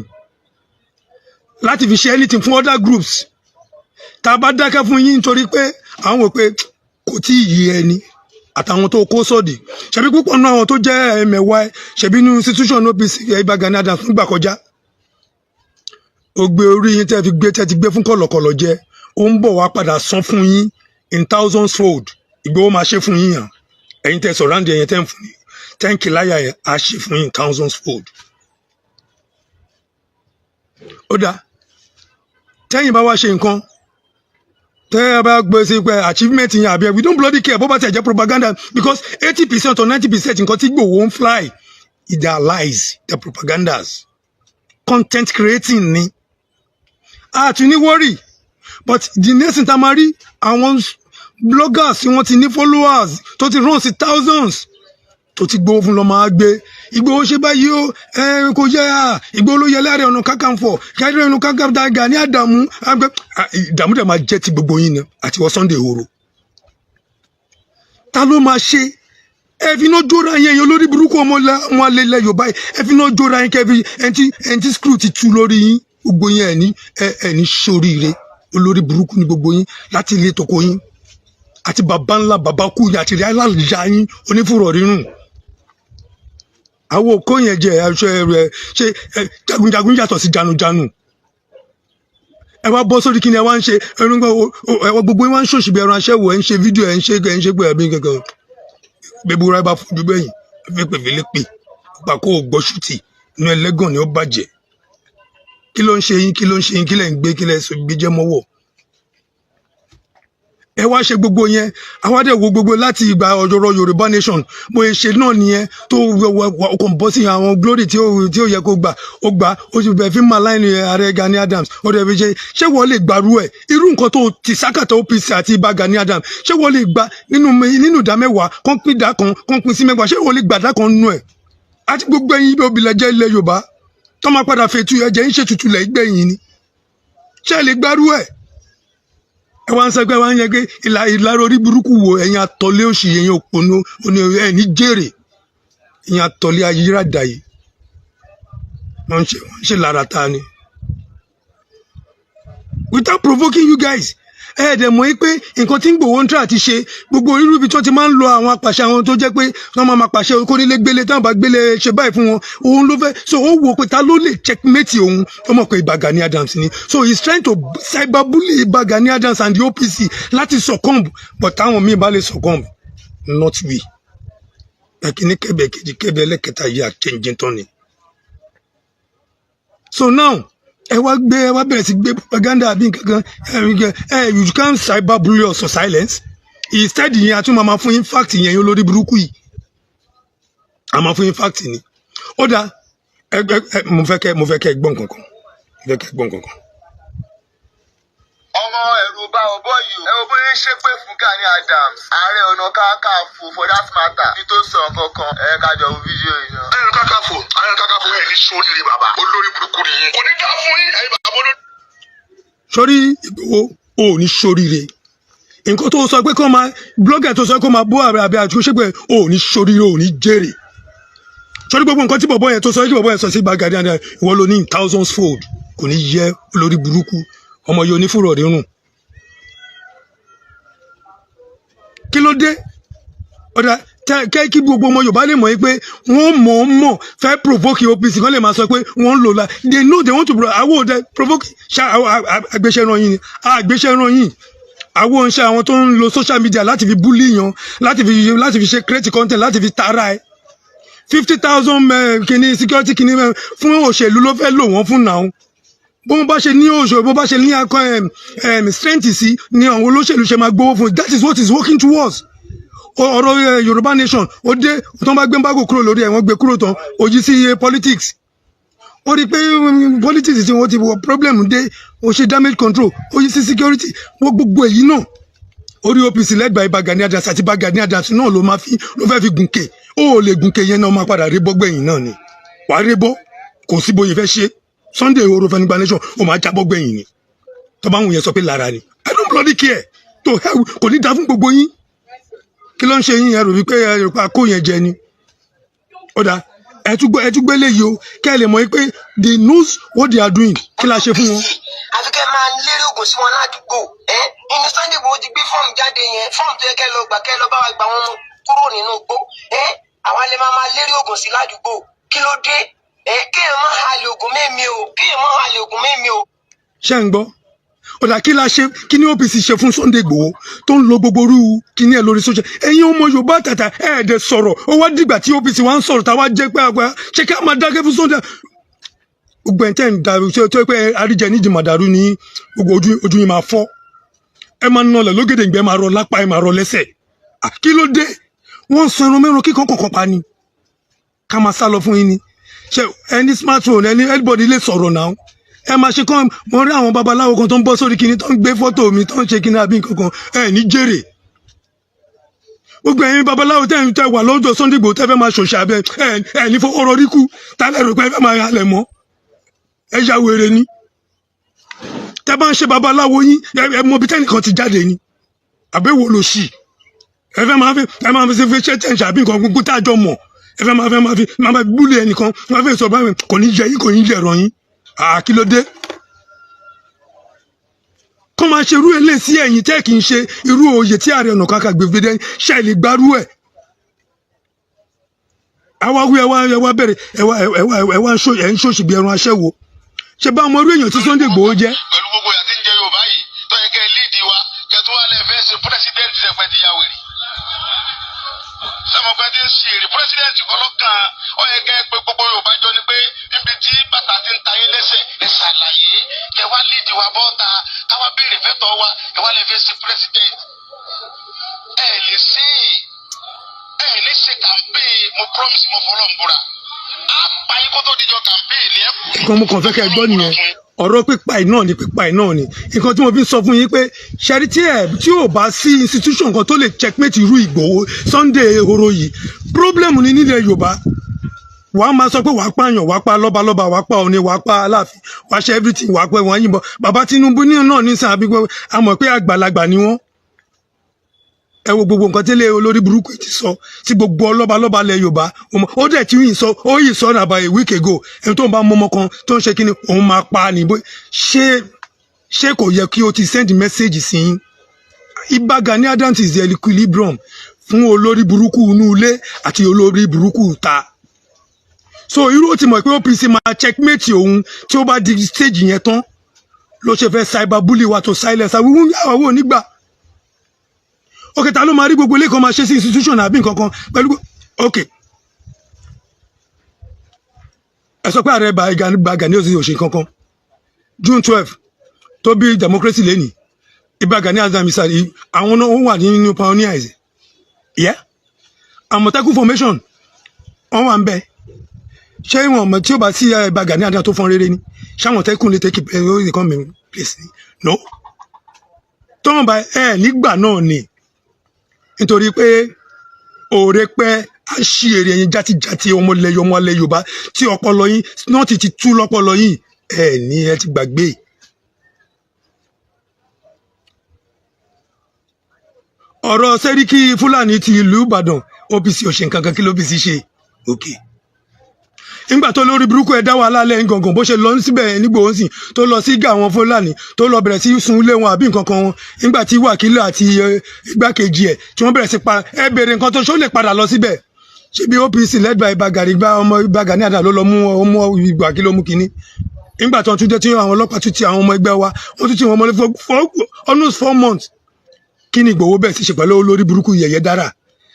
láti fi ṣe anything fún other groups tá a bá dákẹ́ fún yín nítorí pé àwọn wò pé kò tí ì yé ẹni àtàwọn tó kó sọ́ọ̀dì ṣebí púpọ̀ náà àwọn tó jẹ́ ẹ̀mẹ̀wá ṣebí inú institution OPC Ìbà Gani Adams fúngbà kọjá ó gbé orí yín tẹ́ ti gbé fún kọ̀lọ̀kọ̀lọ̀ jẹ ó ń bọ̀ wá padà san fún yín in thousands fold Ìgbòho máa ṣe fún yín hàn ẹ̀yin tẹ́ sọ̀rọ̀ ẹ̀yìn tẹ́ ń fún yín tẹ́ǹkì láyà ẹ̀ á ṣe fún yín thousands fold. ó dáa tẹ́yìn bá wá ṣe nǹkan tẹ́ ẹ bá gbé sí pé achievement yẹn àbí we don't bloody care bó bá tẹ̀ jẹ́ propaganda because 80% or 90% nǹkan tí Ìgbòho ń fly is their lies their propagandas content creating ni àti ní worry but the next thing tá máa rí àwọn bloggers tí wọ́n ti ní followers tó ti run sí thousands tó ti Ìgbòho fún lọ máa gbé Ìgbòho ṣe báyìí ó kò yẹ Ìgbòho ló yẹ Ààrẹ Ọ̀nà Kakanfò Ààrẹ Ọ̀nà Kakanfò Gani Adams ìdààmú dẹ̀ máa jẹ́ ti gbogbo yín ni àti wọ́n Sunday Igboho ta ló máa ṣe ẹ fi náà jóra yẹn olórí burúkú ọmọ alẹ́lẹ́ Yorùbá yìí ẹ fi náà jóra yẹn kẹfì ẹntì screw ti tú lórí yín gbogbo yín ẹni ṣoríire olórí burúkú ni gbogbo yín láti ilé tòkó yín àti bàbá ńlá bàbá kú yín àti alájà yín onífòrò rírùn àwọn òkó yẹn jẹ aṣọ rẹ ṣe jagunjagun yàtọ̀ sí janujanu ẹ wá bọ́ sórí kí ni ẹ wá ń ṣe gbogbo yín wá ń ṣòṣìbẹ ẹran aṣẹ́wó ẹ ń ṣe fídíò ẹ ń ṣe pé ẹbí kankan bẹ́ẹ̀ ra bá fojú bẹ́yìn fẹ́ pè fẹ́lẹ́ pè gbà kó o gbọ́ ṣùtì inú ẹlẹ́gàn ni ó bàjẹ́ kí ló ń ṣe yín kí lẹ̀ ń gbé kí lẹ̀ gbé jẹ́ mọ́wọ́ ẹ wá ṣe gbogbo yẹn àwádẹ́ wo gbogbo láti ìgbà ọ̀jọ̀rọ̀ Yorùbá Nation bó ṣe náà nìyẹn tó kàn bọ́ sí àwọn glory tí ó yẹ kó gbà ó gbà ó sì bẹ̀ fi máa láìní Ààrẹ Gani Adams ó dẹ̀ fi ṣé wọ́n lè gbàrú ẹ̀ irú nǹkan tó ti sákàtà OPC àti Ìbà Gani Adams ṣé wọ́n lè gbà nínú ìdá mẹ́wàá kán pín ìdá kan kán pín sí mẹ́wàá ṣé wọ́n lè gbàdá kan nínú ẹ̀ àti gbogbo ẹ̀yin ibi òbílẹ̀ jẹ́ ilẹ̀ Yorùbá tó máa padà fètú ẹ̀jẹ̀ ń ṣètùtù lẹ̀ gbẹ̀yìn ni ṣé lè gbàrú ẹ̀ ẹ wá ń sọ pé wá ń yẹ pé ìlara orí burúkú wo ẹ̀yin àtọ̀lé òṣì ẹ̀yin òpònú ẹ̀ní jèrè ẹ̀yin àtọ̀lé ayírádà yìí wọ́n ń ṣe lára ta ni without provoking you guys ẹ̀ẹ́dẹ̀ mọ̀ pé nǹkan tí ń Ìgbòho ń tà ti ṣe gbogbo irú ibi tí wọ́n ti máa ń lo àwọn apàṣẹ àwọn tó jẹ́ pé wọ́n máa pàṣẹ kónílé gbélé táwọn bá gbélé ṣe báyìí fún wọn òun ló fẹ́ so ó wò pé ta ló lè checkmate òun ó mọ̀ pé Ìbà Gani Adams ni so he is trying to cyberbully Ìbà Gani Adams and the OPC láti succumb but táwọn míì bá lè succumb not we ẹ̀kíní kẹbẹ̀ kejì kẹbẹ̀ ẹlẹ́kẹta yìí àchẹ́ǹjẹ́ tán ni so now ẹ wá bẹ̀rẹ̀ sí gbé propaganda àbí nǹkan you can't cyberbully us for silence instead yẹn a tún máa fún yín fact yẹn yín lórí burúkú yìí a máa fún yín fact ni ó dáa mo fẹ́ kẹ́ gbọ́n kankan ọmọ ẹ̀rù bá ọbọ yìí ẹ wo bóyá ń ṣépè fún Gani Adams Ààrẹ Ọ̀nà Kakanfò for that matter ní tó sọ kankan ẹ kájọ wo fídíò yìí náà. Ààrẹ Ọ̀nà Kakanfò ẹ ní sóríire bàbá olórí burúkú nìyẹn kò ní dá fún yín ẹ̀yin bàbá olórí. sórí Ìgbòho ò ní sóríire nǹkan tó sọ pé kó máa blogger tó sọ kó máa bó àbí àtúnṣe pé ò ní sóríire ò ní jèrè sórí gbogbo nǹkan tí bọ̀bọ̀ yẹn tó sọ tí bọ̀bọ̀ yẹn sọ sí Ìbà Gani Adams ìwọ ló ní thousands fold kò ní yẹ olórí burúkú ọmọ yóò ní fúrọ̀ rírùn kí ló dé ọ̀dà kí gbogbo ọmọ Yorùbá lè mọ̀ pé wọ́n mọ̀ fẹ́ provoke OPC kan lè máa sọ pé wọ́n ń lò la they know they want to àwọn òde provoke àgbéṣẹ́ran yìí ni àgbéṣẹ́ran yìí àwọn oníṣẹ́ àwọn tó ń lo social media láti fi bully yan láti fi ṣe create content láti fi tara ẹ 50,000 kìíní security kìíní fún òṣèlú ló fẹ́ lò wọ́n fún náà bó bá ṣe ní òṣèlú bó bá ṣe ní akọ strength sí ni àwọn olóṣèlú ṣe máa gbowó fún that is what is working towards ọ̀rọ̀ Yorùbá nation ó dé tó ń bá gbé bágò kúrò lórí ẹ̀ wọ́n gbé kúrò tán òjì sí politics ó rí i pé politics tí wọ́n ti wọ problem dé ó ṣe damage control ó yí sí security wọ́n gbogbo èyí náà orí OPC led by Gani Adams àti Gani Adams náà ló fẹ́ fi gùnkè ó lè gùnkè yẹn náà máa padà rébọ́ gbẹ̀yìn náà ni wàá rébọ́ kò sí bóyá fẹ́ ṣe Sunday Igboho Yorùbá nation ó máa jábọ́ gbẹ̀yìn ni tó bá wùn yẹn sọ pé lára ni I don't bloody care tó kò ní dá fún gbogbo yín kí ló ń ṣe yín ẹrù wípé ẹrù pa kó yẹn jẹ ni ó dáa ẹtúgbẹ́ léyìí o kẹ́ ẹ lè mọ̀ pé they knows what they are doing kí la ṣe fún wọn. àfi kẹ́ máa lérí oògùn sí wọn ládùúgbò inú Sunday Igboho ti gbé fọ́ọ̀mù jáde yẹn fọ́ọ̀mù tó yẹ kẹ́ lọ gbà kẹ́ lọ bá wa gbà wọn kúrò nínú igbó àwa lè máa lérí oògùn sí ládùúgbò kí ló dé kéèyàn máa halẹ̀ oògùn mẹ́mi o kéèyàn máa halẹ̀ oògùn mẹ́mi o. ṣé ń gbọ́ ọ̀dà kí la ṣe kí ni OPC ṣe fún Sunday Igboho tó ń lo gbogbo orú kíní ẹ̀ lórí social ẹ̀yin ọmọ Yorùbá tàtà ẹ̀ẹ́dẹ̀ sọ̀rọ̀ ó wá dìgbà tí OPC wá ń sọ̀rọ̀ táwa jẹ́ pé àgbà ṣé ká máa dákẹ́ fún Sunday gbogbo ẹ̀ tẹ́ ń dàrú tó pé àríjẹ nídìí màdàrú ní gbogbo ojú yìí máa fọ́ ẹ máa nọlẹ̀ lógèdè ìgbẹ́ máa rọ lápá ẹ máa rọ lẹ́sẹ̀ kí ló dé wọ́n sọ ẹran mẹ́ran kíkan kọ̀ọ̀kan pa ni ká máa sá lọ fún yín ni ṣe ẹni smartphone ẹni anybody lè sọ̀rọ̀ náà ẹ máa ṣe kán mo rí àwọn babaláwo kan tó ń bọ́ sórí kinní tó ń gbé fọ́tò mi tó ń ṣe kinní àbí nǹkan kan ẹ ní jèrè gbogbo ẹ̀yin babaláwo tẹ́ wà lọ́dọ̀ Sunday Igboho tẹ́ fẹ́ máa ṣòṣà abẹ ẹ ní fọwọ́rọ́ rí kú tálẹ̀ rò pé ẹ fẹ́ máa halẹ̀ mọ́ ẹ ya wèrè ni tẹ́ bá ń ṣe babaláwo yín ẹ mọ bí tẹ́nìkan ti jáde ni àbẹ̀wò ló ṣì ẹ máa fi ṣe tẹ̀sán àbí nǹkan gbogbo tá a jọ mọ̀ ẹ fẹ́ máa fi búlẹ̀ ẹnìkan máa fi sọ báyìí kò ní jẹ yín kò ní jẹ ẹ̀rọ yín kí ló dé kó máa ṣe irú ilé sí ẹ̀yìn tẹ́ kì í ṣe irú oyè tí Ààrẹ Ọ̀nà Kakanfò gbé fìdí ṣe lè gbárù ẹ̀ àwa wí ẹwà bẹ̀rẹ̀ ẹwà ń ṣòṣì bí ẹran aṣẹ́wó ṣe bá ọmọ orí èèyàn tí Sunday Igboho jẹ́. pẹ̀lú gbogbo ìyà tí ń jẹ Yorùbá yìí tó yẹ kẹ́ ẹ líìdì wa kẹ́ tó wà lẹ́ẹ̀ fẹ́ ṣe pírẹsidẹ́ǹtì ṣẹpẹ́ ti yàwó rí sọmọpẹ́ tí ń ṣe èrè pírẹsidẹ́ǹtì kọlọ́kàn ó yẹ kẹ́ ẹ pé gbogbo Yorùbá jọ ni pé níbi tí bàtà ti ń ta yín lẹ́sẹ̀ ẹ ṣàlàyé kẹ́ wá líìdì wa bọ́ta káwá béèrè fẹ́tọ̀ wa ẹ wá lẹ́ẹ̀ fẹ́ ṣe pírẹsidẹ́ǹtì ẹ lè ṣe campaign mo promise mo fọlọ́ ń búra á pa yín kó tó dijọ́ campaign ni ẹ kú. nǹkan mo kàn fẹ́ kẹ́ ẹ gbọ́ nìyẹn ọ̀rọ̀ pípa ẹ̀ náà ni nǹkan tí mo fi ń sọ fún yín pé ṣẹ́rí tí ò bá sí institution kan tó lè checkmate irú Ìgbòho Sunday ehoro yìí problem ni nílẹ̀ Yorùbá wàá máa sọ pé wàá pààyàn wàá pa lọ́balọ́ba wàá pa Ọọ̀ni wàá pa Aláàfin wàá ṣe everything wàá pẹ́ wọ́n yìnbọn bàbá Tinubu náà ní sàn àbí a mọ̀ pé àgbàlagbà ni wọ́n ẹ wo gbogbo nǹkan tẹ́lẹ̀ olórí burúkú ti sọ tí gbogbo ọlọ́balọ́ba lẹ̀ Yorùbá ó dẹ̀ tí yìí sọ nàbà a week ago ẹni tó ń bá mọ́mọ́ kan tó ń ṣe kí ni òun máa pa nìbó ṣé kò yẹ kí o ti send message sí yín Ìbà Gani Adams is the equilibrium fún olórí burúkú inú ilé àti olórí burúkú ta so irú ó ti mọ̀ pé OPC máa checkmate òun tí ó bá di stage yẹn tán ló ṣe fẹ́ cyberbully wa to silence àwọn àwọn onígbà ok ta ló máa rí gbogbo ilé kan máa ṣe sí institution àbí nǹkan kan pẹ̀lú ok ẹ sọ pé ààrẹ Gani ó sì ṣe nǹkan kan June 12 tó bí democracy lẹ́nìí Ìbà Gani Adams àwọn náà wà nínú pioneers yeah Àmọ̀tẹ́kùn formation wọ́n wà ń bẹ ṣé wọn mọ̀ tí ó bá sí Ìbà Gani Adams tó fọ́n rere ni ṣàmọ̀tẹ́kùn lè take come place ni no tọ́wọ́n bá nígbà náà ni nítorí pé òòrè pẹ́ àṣìírí ẹ̀yin játijàti ọmọ ilẹ̀ Yorùbá tí ọpọlọ yín náà ti tú lọ́pọlọ yín ní ẹ ti gbàgbé. ọ̀rọ̀ Sẹ́ríkì Fúlàní ti ìlú Ìbàdàn OPC ò ṣe nǹkan kan kí ló OPC ṣe ok nígbà tó lórí burúkú ẹ dá wàhálà lẹ́yìn gangan bó ṣe lọ síbẹ̀ nígbòho sìn tó lọ sí àwọn Fúlàní tó lọ bẹ̀rẹ̀ sí sun ilé wọn àbí nǹkan kan wọn nígbà tí wákìlì àti igbákejì ẹ̀ tí wọ́n bẹ̀rẹ̀ sí pa ẹ béèrè nǹkan tó ṣó lè padà lọ síbẹ̀ ṣé bí OPC led by Ìbà Gani Adams ló lọ mú ọmọ ìgbà kí ló mú kinní nígbà tó tún dé tí àwọn ọlọ́pàá tún ti àwọn ọmọ ẹgbẹ́ wa wọ́n tún ti wọn mọ́lé for almost 4 months kí ni Ìgbòho bẹ́ẹ̀ sì ṣe pẹ̀lú olórí burúkú Yẹ̀yẹ́ Dára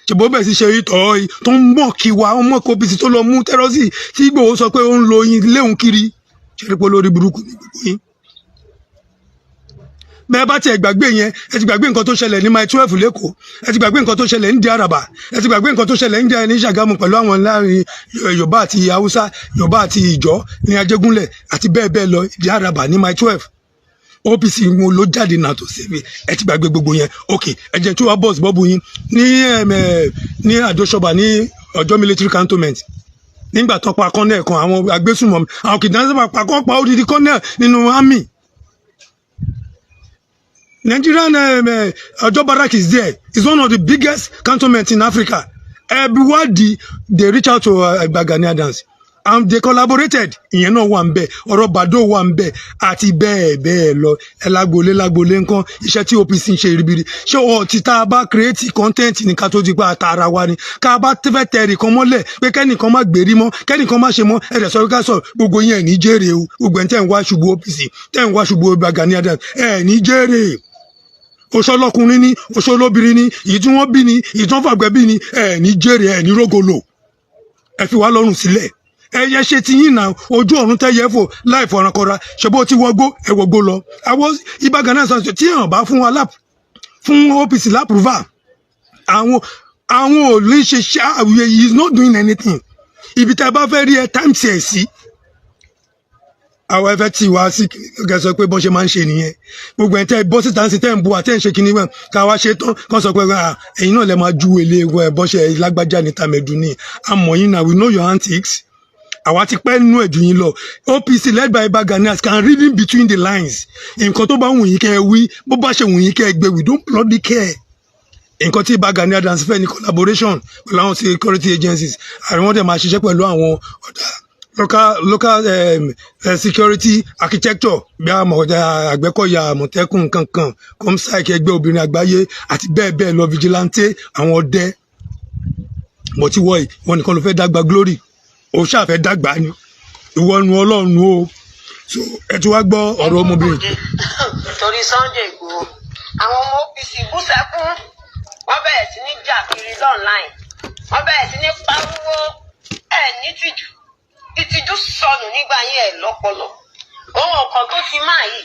ṣùgbọ́n bẹ́ẹ̀ sì ṣe ìtọ́ tó ń mọ̀ kí wa ọmọ kò bìsì tó lọ mú tẹ́rọ́sì tí Ìgbòho sọ pé ó ń lo léhùn kiri ṣe pé olórí burúkú ní gbogbo yín. bẹ́ẹ̀ bá tiẹ̀ gbàgbé yẹn ẹ ti gbàgbé nǹkan tó ṣẹlẹ̀ ní Mile 12 lẹ́kọ̀ọ́ ẹ ti gbàgbé nǹkan tó ṣẹlẹ̀ ní Àràbà ẹ ti gbàgbé nǹkan tó ṣẹlẹ̀ ní Ṣàgámù pẹ̀lú àwọn láàrin Yorùbá àti Haúsá Yorùbá àti Ìjọ ní Ajégúnlẹ̀ àti bẹ́ẹ̀ bẹ́ẹ̀ lọ ní Àràbà ní Mile 12 OPC wọn ló jáde náà tó ṣèwé ẹ ti gbàgbé gbogbo yẹn ok ẹ jẹ́ tí wàá bọ́ọ̀sì bọ́ọ̀bù yín ní Àdóṣọba ní Ọ̀jọ́ military cantonment nígbà tó pa kọ́nẹ̀ kan àwọn agbésùnmọ̀ àwọn kìdánilẹ́sẹ̀ pa kọ́ pa odidi kọ́nẹ̀ nínú army Nigerian Ọjọ́ barrack is there. It's one of the biggest cantonments in Africa. Everybody they reach out to Gani Adams and they collaborated. Ìyẹn náà wà ń bẹ̀, ọ̀rọ̀ Bado wà ń bẹ̀ àti bẹ́ẹ̀ bẹ́ẹ̀ lọ. Ẹ lágbolé nǹkan iṣẹ́ tí OPC ń ṣe ribiri. Ṣé ọtí tá a bá create content ní ká tó di pa àtàrà wa ni? Ká bá fẹ́ tẹ̀rì kan mọ́lẹ̀ pé kẹ́nìkan má gbèrí mọ́, kẹ́nìkan má ṣe mọ́, ẹ̀rẹ̀ sọ ká sọ gbogbo yẹn ní jèrè o. Gbogbo ẹ̀ tẹ̀ ń wá ṣubú OPC, tẹ̀ ń wá ṣubú Gani Adams, ẹ̀ ní jèrè. Oṣolọkùnrin ni oṣolóbìnrin ni èyí tí wọ́n bí ni èyí tí wọ́n fàgbẹ́ bí ni ẹ ní jèrè ẹ ní rógolo ẹ fi wá lọ́rùn sílẹ̀ ẹ yẹ ṣe ti yín náà ojú ọ̀run tẹ́ yẹ fò láì fọ̀rànkọra ṣebó ti wọgbó ẹ wọgbó lọ àwọn Ìbà Gani Adams tí èèyàn bá fún wa fún OPC lápùrúfà àwọn ò lè ṣe he is not doing anything ibi tẹ́ bá fẹ́ rí ẹ times ẹ̀ sí. Àwọn ẹfẹ tí wá sí gẹ̀ẹ́sọ pé bọ́n ṣe máa ń ṣe nìyẹn gbogbo ẹ̀ tẹ́ bọ́ síta ń sin tẹ́ ń bu àtẹ́ ń ṣe kinní wọn ká wá ṣe tán kán sọ pé ẹ̀yin náà lè máa ju èlé ẹ̀ bọ́ṣẹ̀ lágbájá ní tàmẹ̀dù ní àmọ́ yín náà we know your antics àwa ti pẹ́ nínú ẹ̀jú yín lọ OPC led by Ìbà Gani Adams can read in between the lines nǹkan tó bá wù yín kẹ́ ẹ wí bó bá ṣe wù yín kẹ́ ẹ gbé we don't bloody care nǹkan tí Ìbà Gani Adams fẹ́ ní collaboration pẹ̀lú àwọn security agencies àwọn dẹ̀ máa ṣiṣẹ́ pẹ̀lú àwọn ọ̀dà local security architecture bí Àgbẹ̀kọ̀yà Àmọ̀tẹ́kùn kankan comsec ẹgbẹ́ obìnrin àgbáyé àti bẹ́ẹ̀ bẹ́ẹ̀ lọ vigilante àwọn ọdẹ mọ̀tí wọ̀nyí wọn nìkan ló fẹ́ dàgbà glory ó ṣàfẹ́ dàgbà ni ìwọ nu Ọlọ́run o so ẹ ti wá gbọ́ ọ̀rọ̀ ọmọbìnrin. torí Sunday Igboho àwọn ọmọ OPC bú sẹ́kún wọ́n bẹ̀rẹ̀ sí ní jà kiri online wọ́n bẹ̀rẹ̀ sí ní pariwo ẹ̀ ní tìjú ìtìjú sọnù nígbà yẹn ẹ lọ́pọlọ ohun ọkàn tó fi máa yìí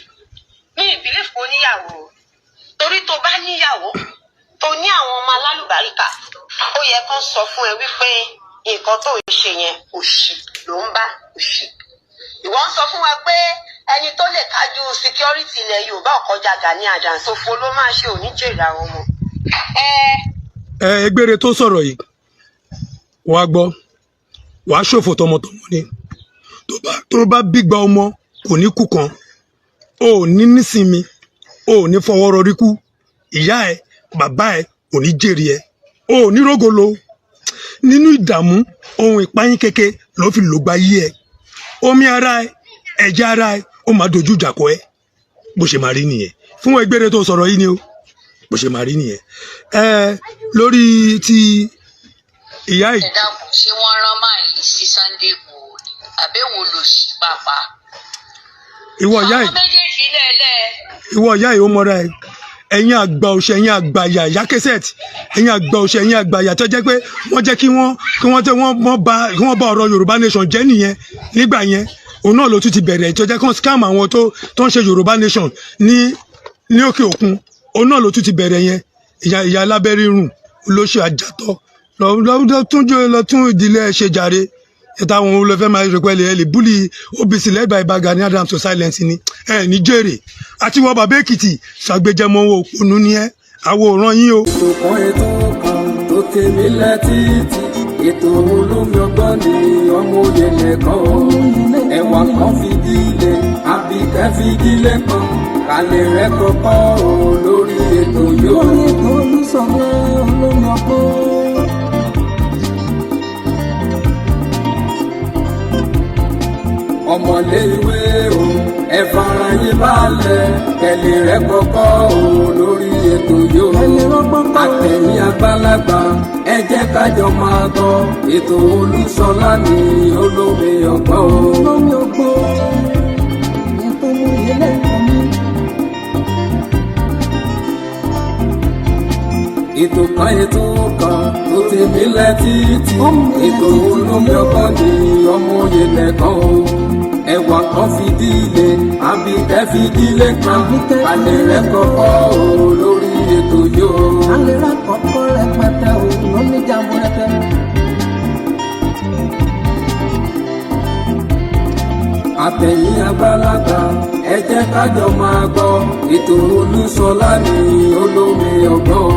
ní ìbílẹ̀ fún oníyàwó torí tó bá níyàwó tó ní àwọn ọmọ alálùbáríkà ó yẹ kán sọ fún ẹ wípé nǹkan tó ń ṣe yẹn òṣì ló ń bá òṣì ìwọ ń sọ fún wa pé ẹni tó lè kájú security ilẹ̀ Yorùbá ọ̀kọjá Gani Adams òfo ló máa ṣe oníjèrè àwọn ọmọ. Egbére tó sọ̀rọ̀ yìí wàá gbọ́ wàá ṣòfò tọmọtọmọ ni tó bá bígba ọmọ kò ní kú kan ó ní nísinmi ó ní fọwọ́ rọrí kú ìyá ẹ bàbá ẹ ò ní jèrè ẹ ó ní rógolo nínú ìdààmú ohun ìpáyín kéke ló fi lògbà yí ẹ omi ara ẹ ẹ̀jẹ̀ ara ẹ ó máa dojú ìjà kọ ẹ bó ṣe máa rí nìyẹn fún Egbére tó sọ̀rọ̀ yìí ni ó bó ṣe máa rí nìyẹn lórí ti ìyá yìí. ẹ dákun ṣé wọ́n rán máa yìí sí Sunday Igboho àbẹ̀wò lò sí pàpà. ìwọ ìyá yìí àwọn méjèèjì lẹ́lẹ́. ìwọ ìyá yìí ó mọra ẹ ẹ̀yin àgbà òṣè ẹ̀yin àgbàyà ìyá kẹsẹ̀tì ẹ̀yin àgbà òṣè ẹ̀yin àgbàyà tó jẹ́ pé wọ́n jẹ́ kí wọ́n bá ọ̀rọ̀ Yorùbá nation jẹ́ nìyẹn nígbà yẹn òun náà ló tún ti bẹ̀rẹ̀ tó jẹ́ kán scam àwọn tó ń ṣe Yorùbá nation ní òkè òkun òun náà ló tún ti bẹ̀rẹ̀ yẹn ìyá alábẹ́rírùn olóṣù àjàtọ̀ lọ tún ìdílé ṣe jàre ẹ̀ta àwọn olùfẹ́ máa rẹ̀ pẹ́lẹ̀ ẹ̀ lè búlì OPC led by Ìbà Gani Adams to silence ni ẹ̀ ní jèrè àti wọ́n bàbá Èkìtì ṣàgbéjẹmọ́ òpònú ni ẹ́ àwòrán yín o. ètò kan tó tèmi létí ètò olómi ọgbọ́n ni ọmọ òye nìkan ẹ̀wà kan fìdílé àbíkẹ́ fìdílé kan kálẹ̀ rẹ̀ kọ́kọ́ lórí ètò yóò. lórí ètò Olúṣọ̀lá olómi ọgbọ́n. ọmọlé ìwé o ẹ fara yín balẹ̀ kẹlẹ̀ rẹ̀ kọ́kọ́ o lórí ètò yóò àtẹ̀yìn àgbàlagbà ẹ jẹ́ kájọ máa gbọ́ ètò Olúṣọlá ní olómi ọgbọ́n o. olómi ọgbọ́n ètò olóyè lẹ́kọ̀ọ́ mi. ètò kan tó tèmi létí ètò olómi ọgbọ́n ni ọmọ òye nìkan o ẹwà kan fìdílé àbíkẹ́ fìdílé kan alẹ́ rẹ̀ kọ́kọ́ o lórí ètò yóò. alẹ́ rẹ̀ kọ́kọ́ rẹpẹtẹ o lómi jàmbó rẹpẹ. àtẹ̀yìn àgbàlagbà ẹ jẹ́ ká jọ máa gbọ́ ètò Olúṣọlá ní olómi ọgbọ́n.